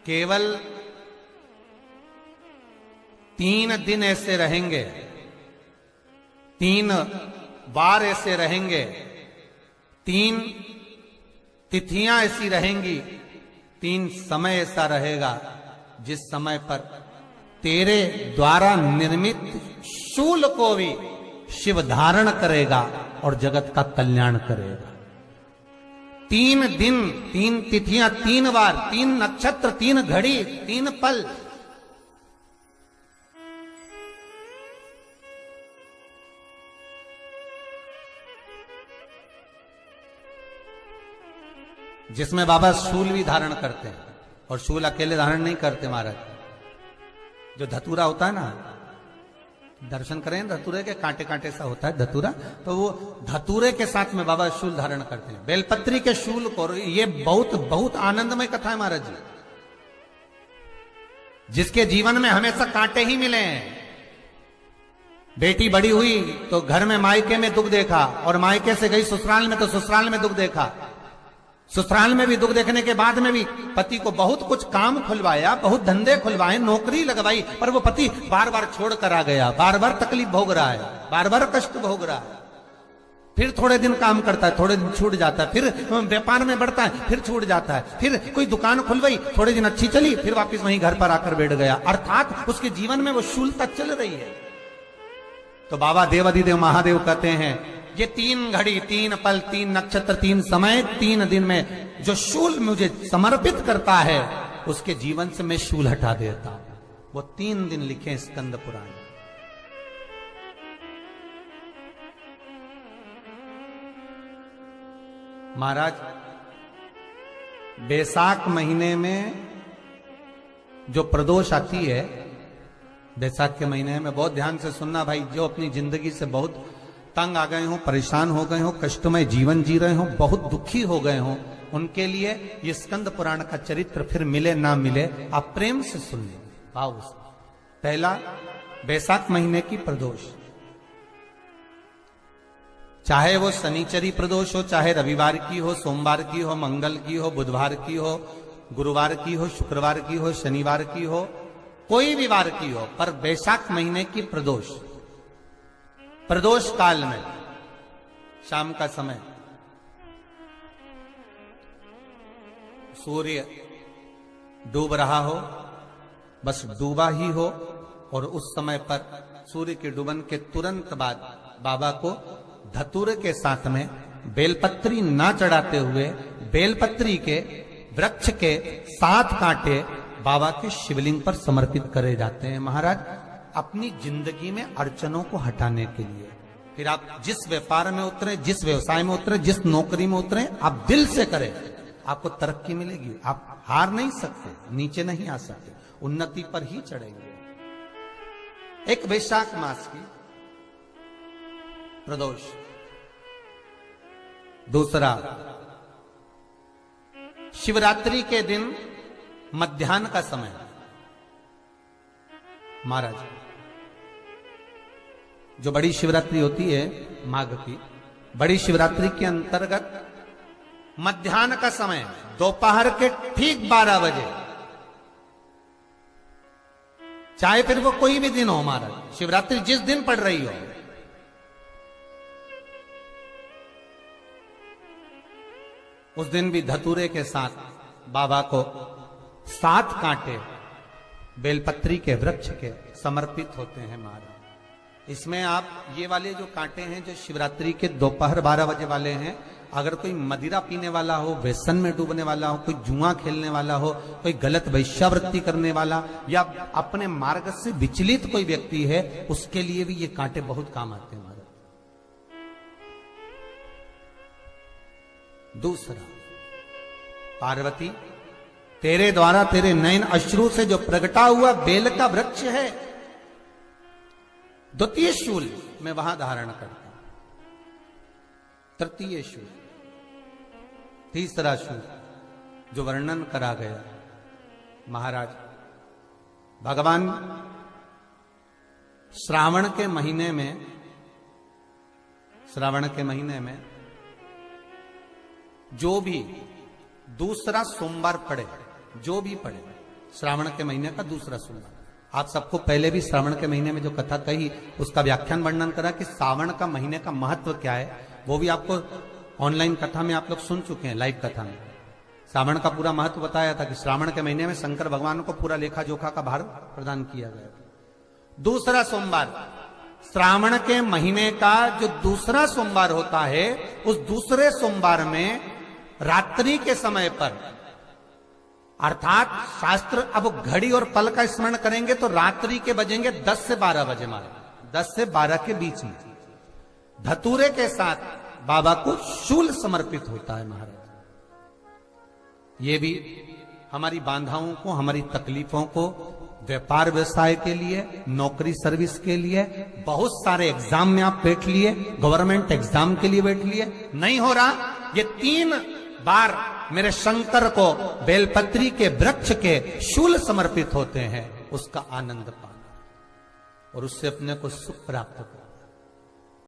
केवल 3 दिन ऐसे रहेंगे, 3 बार ऐसे रहेंगे, 3 तिथियां ऐसी रहेंगी, 3 समय ऐसा रहेगा जिस समय पर तेरे द्वारा निर्मित शूल को भी शिव धारण करेगा और जगत का कल्याण करेगा। 3 दिन, 3 तिथियां, 3 बार, 3 नक्षत्र, 3 घड़ी, 3 पल। जिसमें बाबा शूल भी धारण करते हैं, और शूल अकेले धारण नहीं करते महाराज। जो धतूरा होता है ना, दर्शन करें धतूरे के, कांटे कांटे सा होता है धतूरा, तो वो धतूरे के साथ में बाबा शूल धारण करते हैं, बेलपत्री के शूल को। ये बहुत बहुत आनंदमय कथा है महाराज जी। जिसके जीवन में हमेशा कांटे ही मिले हैं। बेटी बड़ी हुई तो घर में मायके में दुख देखा, और मायके से गई ससुराल में तो ससुराल में दुख देखा। ससुराल में भी दुख देखने के बाद में भी पति को बहुत कुछ काम खुलवाया, बहुत धंधे खुलवाए, नौकरी लगवाई, पर वो पति बार बार छोड़ कर आ गया, बार बार तकलीफ भोग रहा है, बार बार कष्ट भोग रहा है। फिर थोड़े दिन काम करता है, थोड़े दिन छूट जाता है, फिर व्यापार में बढ़ता है, फिर छूट जाता है, फिर कोई दुकान खुलवाई, थोड़े दिन अच्छी चली, फिर वापस वहीं घर पर आकर बैठ गया। अर्थात उसके जीवन में वो शूलता चल रही है। तो बाबा देवाधिदेव महादेव कहते हैं, ये 3 घड़ी, 3 पल, 3 नक्षत्र, 3 समय, 3 दिन में जो शूल मुझे समर्पित करता है, उसके जीवन से मैं शूल हटा देता हूं। वो 3 दिन लिखे स्कंद पुराण। महाराज, बैसाख महीने में जो प्रदोष आती है, बैसाख के महीने में बहुत ध्यान से सुनना भाई, जो अपनी जिंदगी से बहुत तंग आ गए हो, परेशान हो गए हो, कष्टमय जीवन जी रहे हो, बहुत दुखी हो गए हो, उनके लिए ये स्कंद पुराण का चरित्र फिर मिले ना मिले, आप प्रेम से सुन लें। भाव। पहला, बैसाख महीने की प्रदोष, चाहे वो शनिचरी प्रदोष हो, चाहे रविवार की हो, सोमवार की हो, मंगल की हो, बुधवार की हो, गुरुवार की हो, शुक्रवार की हो, शनिवार की हो, कोई भी वार की हो, पर बैसाख महीने की प्रदोष, प्रदोष काल में शाम का समय सूर्य डूब रहा हो, बस डूबा ही हो, और उस समय पर सूर्य के डूबन के तुरंत बाद बाबा को धतूरे के साथ में बेलपत्री ना चढ़ाते हुए, बेलपत्री के वृक्ष के 7 कांटे बाबा के शिवलिंग पर समर्पित करे जाते हैं महाराज, अपनी जिंदगी में अड़चनों को हटाने के लिए। फिर आप जिस व्यापार में उतरे, जिस व्यवसाय में उतरे, जिस नौकरी में उतरे, आप दिल से करें, आपको तरक्की मिलेगी। आप हार नहीं सकते, नीचे नहीं आ सकते, उन्नति पर ही चढ़ेंगे। एक वैशाख मास की प्रदोष। दूसरा, शिवरात्रि के दिन मध्याह्न का समय महाराज, जो बड़ी शिवरात्रि होती है माघ की, बड़ी शिवरात्रि के अंतर्गत मध्याह्न का समय, दोपहर के ठीक 12 बजे, चाहे फिर वो कोई भी दिन हो महाराज, शिवरात्रि जिस दिन पड़ रही हो, उस दिन भी धतूरे के साथ बाबा को 7 कांटे बेलपत्री के वृक्ष के समर्पित होते हैं महाराज। इसमें आप ये वाले जो कांटे हैं, जो शिवरात्रि के दोपहर 12 बजे वाले हैं, अगर कोई मदिरा पीने वाला हो, व्यसन में डूबने वाला हो, कोई जुआ खेलने वाला हो, कोई गलत वैश्यावृत्ति करने वाला, या अपने मार्ग से विचलित कोई व्यक्ति है, उसके लिए भी ये कांटे बहुत काम आते हैं महाराज। दूसरा, पार्वती, तेरे द्वारा तेरे नयन अश्रु से जो प्रगटा हुआ बेल का वृक्ष है, द्वितीय शूल मैं वहां धारण करता हूं, तृतीय शूल, तीसरा शूल जो वर्णन करा गया महाराज, भगवान श्रावण के महीने में जो भी दूसरा सोमवार पड़े, जो भी पड़े, श्रावण के महीने का दूसरा सोमवार। आप सबको पहले भी श्रावण के महीने में जो कथा कही उसका व्याख्यान वर्णन करा कि श्रावण का महीने का महत्व क्या है, वो भी आपको ऑनलाइन कथा में आप लोग सुन चुके हैं, लाइव कथा में श्रावण का पूरा महत्व बताया था कि श्रावण के महीने में शंकर भगवान को पूरा लेखा जोखा का भार प्रदान किया गया। दूसरा सोमवार, श्रावण के महीने का जो दूसरा सोमवार होता है, उस दूसरे सोमवार में रात्रि के समय पर, अर्थात शास्त्र अब घड़ी और पल का स्मरण करेंगे तो रात्रि के बजेंगे 10 से 12 बजे, मारे 10 से 12 के बीच में धतूरे के साथ बाबा को शूल समर्पित होता है महाराज। ये भी हमारी बाधाओं को, हमारी तकलीफों को, व्यापार व्यवसाय के लिए, नौकरी सर्विस के लिए, बहुत सारे एग्जाम में आप बैठ लिए, गवर्नमेंट एग्जाम के लिए बैठ लिए, नहीं हो रहा, ये 3 बार मेरे शंकर को बेलपत्री के वृक्ष के शूल समर्पित होते हैं, उसका आनंद पाना और उससे अपने को सुख प्राप्त करना।